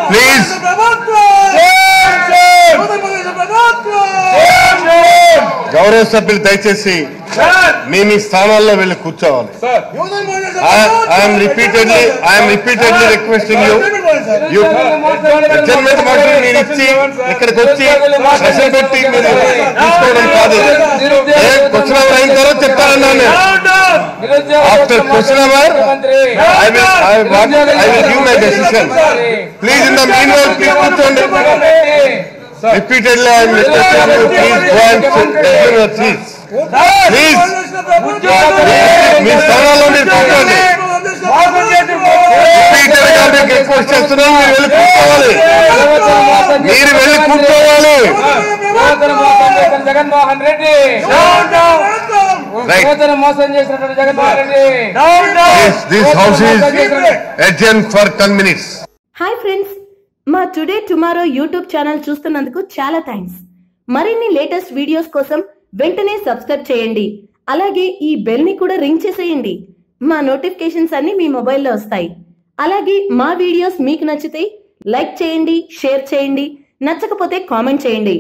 Please గౌరవ సభ్యులు దయచేసి మీ స్థానాల్లో వెళ్ళి కూర్చోవాలి. I'm repeatedly requesting you adjournment మాత్రం మీరు ఇచ్చి ఇక్కడికి వచ్చి ప్రశ్న పెట్టి మీరు తీసుకోవడం కాదు. క్వశ్చన్ అవర్ అయిన తర్వాత చెప్తానన్నాను నేను. After question hour I will give my decision. Please in the meanwhile please కూర్చోండి. Repeatedly I am requesting you please go and resume your seats. Please మీ స్థానాల్లో మీరు కూర్చోండి. రిపీటెడ్ గా మీకు రిక్వెస్ట్ చేస్తున్నాం, మీరు వెళ్ళి కూర్చోవాలి. జగన్మోహన్ రెడ్డి మోసం చేసినటువంటి Jaganmohan Reddy. This house is adjourned for 10 minutes. Hi friends, మా టుడే టుమారో యూట్యూబ్ ఛానల్ చూస్తున్నందుకు చాలా థ్యాంక్స్. మరిన్ని లేటెస్ట్ వీడియోస్ కోసం వెంటనే సబ్స్క్రైబ్ చేయండి. అలాగే ఈ బెల్ ని కూడా రింగ్ చేసేయండి. మా నోటిఫికేషన్స్ అన్ని మీ మొబైల్లో వస్తాయి. అలాగే మా వీడియోస్ మీకు నచ్చితే లైక్ చేయండి, షేర్ చేయండి, నచ్చకపోతే కామెంట్ చేయండి.